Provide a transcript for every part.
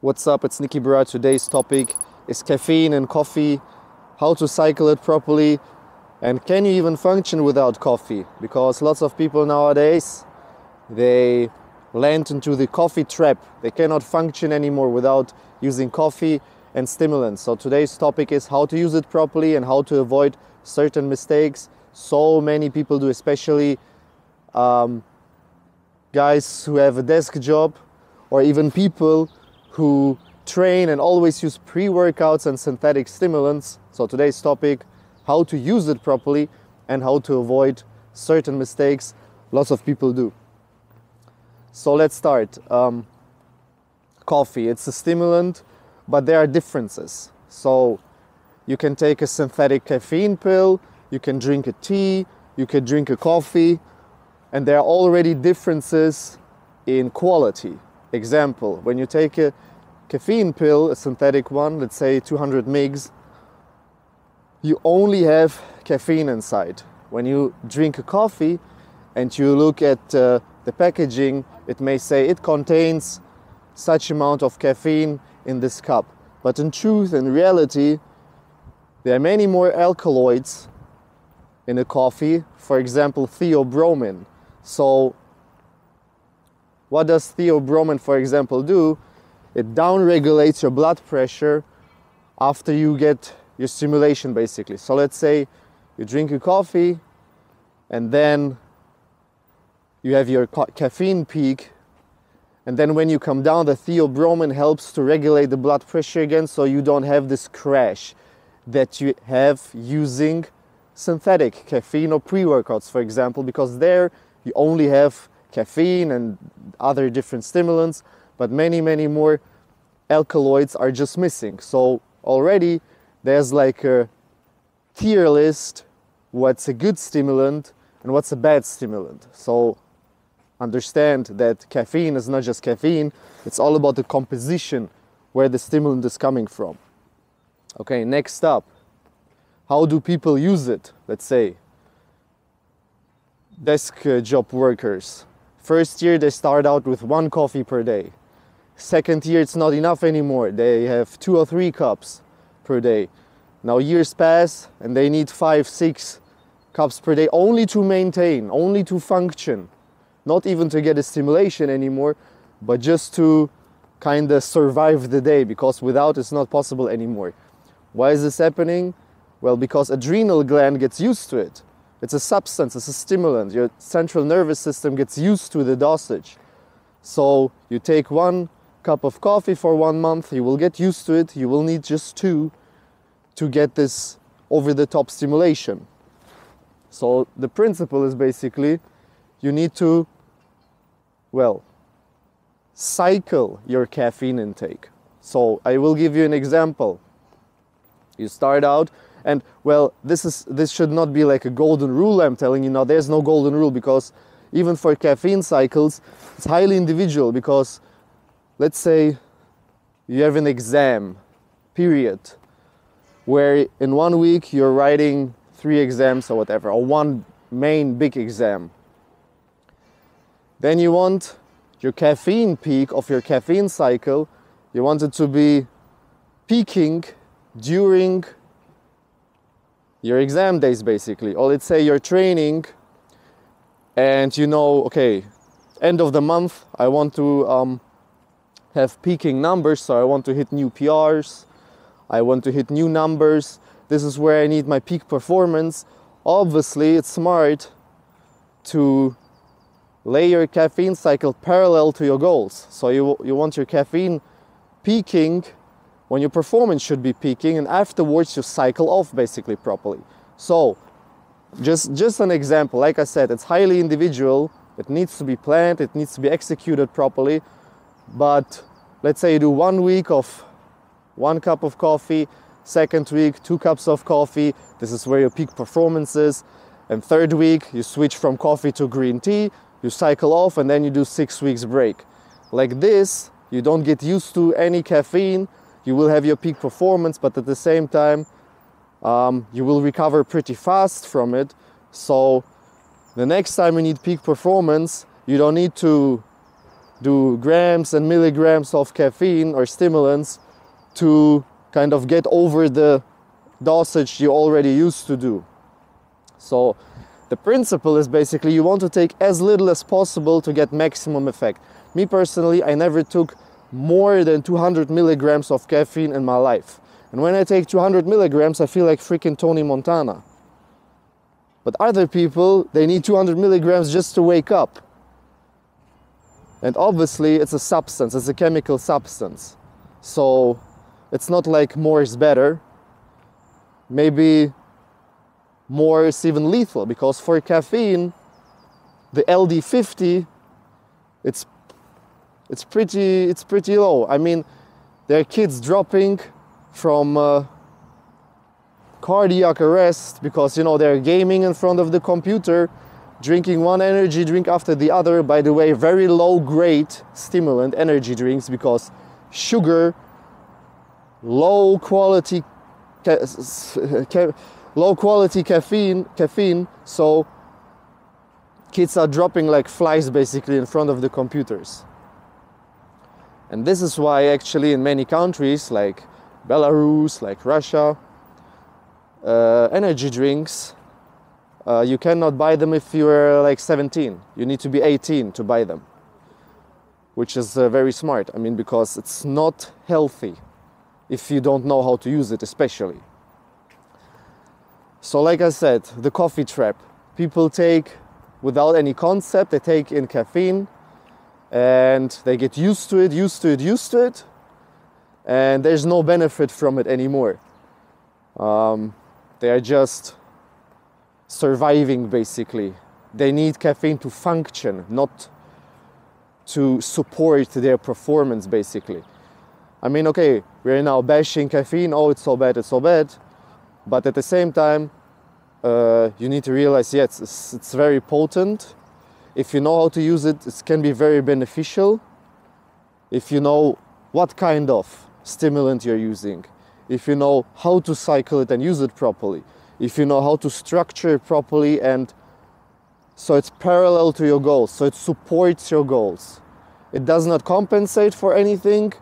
What's up, it's NIKIBRAH. Today's topic is caffeine and coffee, how to cycle it properly, and can you even function without coffee? Because lots of people nowadays, they land into the coffee trap. They cannot function anymore without using coffee and stimulants. So today's topic is how to use it properly and how to avoid certain mistakes so many people do, especially guys who have a desk job, or even people who train and always use pre-workouts and synthetic stimulants. So today's topic, how to use it properly and how to avoid certain mistakes lots of people do. So let's start. Coffee, it's a stimulant, but there are differences. So you can take a synthetic caffeine pill, you can drink a tea, you can drink a coffee, and there are already differences in quality. Example, when you take a caffeine pill, a synthetic one, let's say 200 mg, you only have caffeine inside. When you drink a coffee and you look at the packaging, it may say it contains such amount of caffeine in this cup. But in truth, in reality, there are many more alkaloids in a coffee, for example, theobromine. So what does theobromine, for example, do? It downregulates your blood pressure after you get your stimulation, basically. So let's say you drink a coffee and then you have your caffeine peak, and then when you come down, the theobromine helps to regulate the blood pressure again, so you don't have this crash that you have using synthetic caffeine or pre-workouts, for example, because there you only have caffeine and other different stimulants, but many more alkaloids are just missing. So already there's like a tier list, what's a good stimulant and what's a bad stimulant. So understand that caffeine is not just caffeine, it's all about the composition, where the stimulant is coming from. Okay, next up, how do people use it? Let's say desk job workers. First year they start out with 1 coffee per day. Second year it's not enough anymore. They have 2 or 3 cups per day. Now years pass and they need 5, 6 cups per day only to maintain, only to function. Not even to get a stimulation anymore, but just to kind of survive the day, because without it's not possible anymore. Why is this happening? Well, because adrenal gland gets used to it. It's a substance, it's a stimulant. Your central nervous system gets used to the dosage. So you take 1 cup of coffee for 1 month, you will get used to it. You will need just 2 to get this over-the-top stimulation. So the principle is basically you need to, well, cycle your caffeine intake. So I will give you an example. You start out, and well, this should not be like a golden rule I'm telling you now. There's no golden rule, because even for caffeine cycles, it's highly individual. Because let's say you have an exam period where in 1 week you're writing 3 exams or whatever, or 1 main big exam. Then you want your caffeine peak of your caffeine cycle, you want it to be peaking during your exam days, basically. Or let's say you're training and you know, okay, end of the month I want to have peaking numbers, so I want to hit new PRs, I want to hit new numbers. This is where I need my peak performance. Obviously it's smart to lay your caffeine cycle parallel to your goals. So you want your caffeine peaking when your performance should be peaking, and afterwards you cycle off basically properly. So just an example, like I said, it's highly individual. It needs to be planned, it needs to be executed properly. But let's say you do 1 week of 1 cup of coffee, second week 2 cups of coffee, this is where your peak performance is, and third week you switch from coffee to green tea, you cycle off, and then you do 6 weeks break. Like this, you don't get used to any caffeine, you will have your peak performance, but at the same time, you will recover pretty fast from it. So the next time you need peak performance, you don't need to do grams and milligrams of caffeine or stimulants to kind of get over the dosage you already used to do. So the principle is basically you want to take as little as possible to get maximum effect. Me personally, I never took more than 200 milligrams of caffeine in my life. And when I take 200 milligrams, I feel like freaking Tony Montana. But other people, they need 200 milligrams just to wake up. And obviously it's a substance, it's a chemical substance. So it's not like more is better. Maybe more is even lethal, because for caffeine, the LD50, it's pretty low. I mean, there are kids dropping from cardiac arrest because, you know, they're gaming in front of the computer, drinking one energy drink after the other. By the way, very low grade stimulant energy drinks, because sugar, low quality caffeine, so kids are dropping like flies basically in front of the computers. And this is why actually in many countries like Belarus, like Russia, energy drinks, you cannot buy them if you're like 17. You need to be 18 to buy them, which is very smart. I mean, because it's not healthy if you don't know how to use it, especially. So like I said, the coffee trap. People take, without any concept, they take in caffeine and they get used to it, and there's no benefit from it anymore. They are just surviving basically. They need caffeine to function, not to support their performance basically. I mean, okay, we're now bashing caffeine, oh, it's so bad, but at the same time, you need to realize, yes, it's very potent. If you know how to use it, it can be very beneficial. If you know what kind of stimulant you're using, if you know how to cycle it and use it properly, if you know how to structure it properly, and so it's parallel to your goals, so it supports your goals. It does not compensate for anything.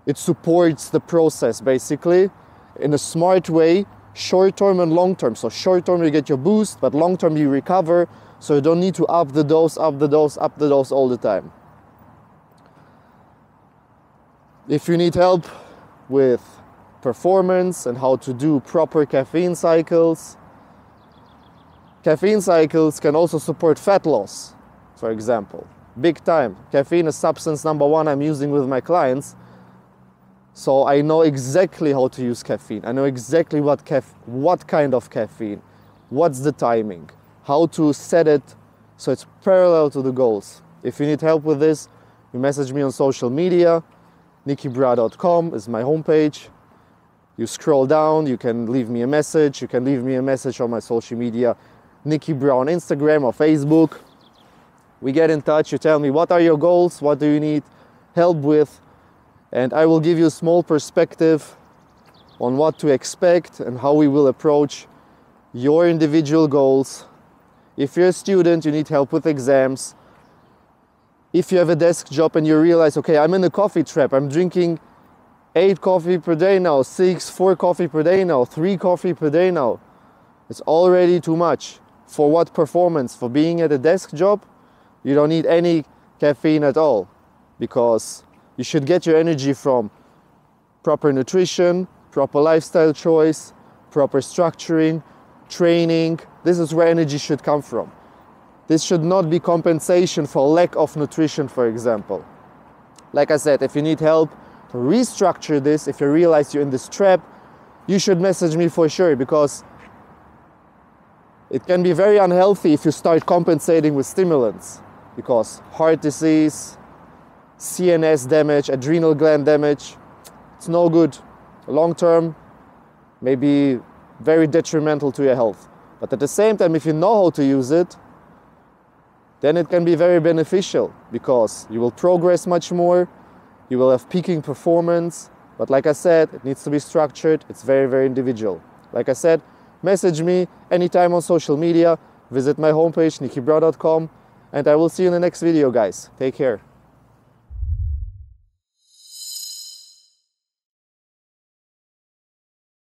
It supports the process basically in a smart way, short-term and long-term. So short-term you get your boost, but long-term you recover, so you don't need to up the dose all the time. If you need help with performance and how to do proper caffeine cycles can also support fat loss, for example. Big time. Caffeine is substance number one I'm using with my clients. So I know exactly how to use caffeine. I know exactly what kind of caffeine, what's the timing, how to set it so it's parallel to the goals. If you need help with this, you message me on social media. NIKIBRAH.com is my homepage. You scroll down, you can leave me a message. You can leave me a message on my social media, NIKIBRAH on Instagram or Facebook. We get in touch, you tell me what are your goals, what do you need help with, and I will give you a small perspective on what to expect and how we will approach your individual goals. If you're a student, you need help with exams. If you have a desk job and you realize, okay, I'm in a coffee trap, I'm drinking 8 coffee per day now, 4 coffee per day now, 3 coffee per day now. It's already too much. For what performance? For being at a desk job? You don't need any caffeine at all, because you should get your energy from proper nutrition, proper lifestyle choice, proper structuring, training. This is where energy should come from. This should not be compensation for lack of nutrition, for example. Like I said, if you need help to restructure this, if you realize you're in this trap, you should message me for sure, because it can be very unhealthy if you start compensating with stimulants, because heart disease, CNS damage, adrenal gland damage, it's no good. Long term, may be very detrimental to your health. But at the same time, if you know how to use it, then it can be very beneficial, because you will progress much more, you will have peaking performance. But like I said, it needs to be structured. It's very, very individual. Like I said, message me anytime on social media, visit my homepage, NIKIBRAH.com, and I will see you in the next video, guys. Take care.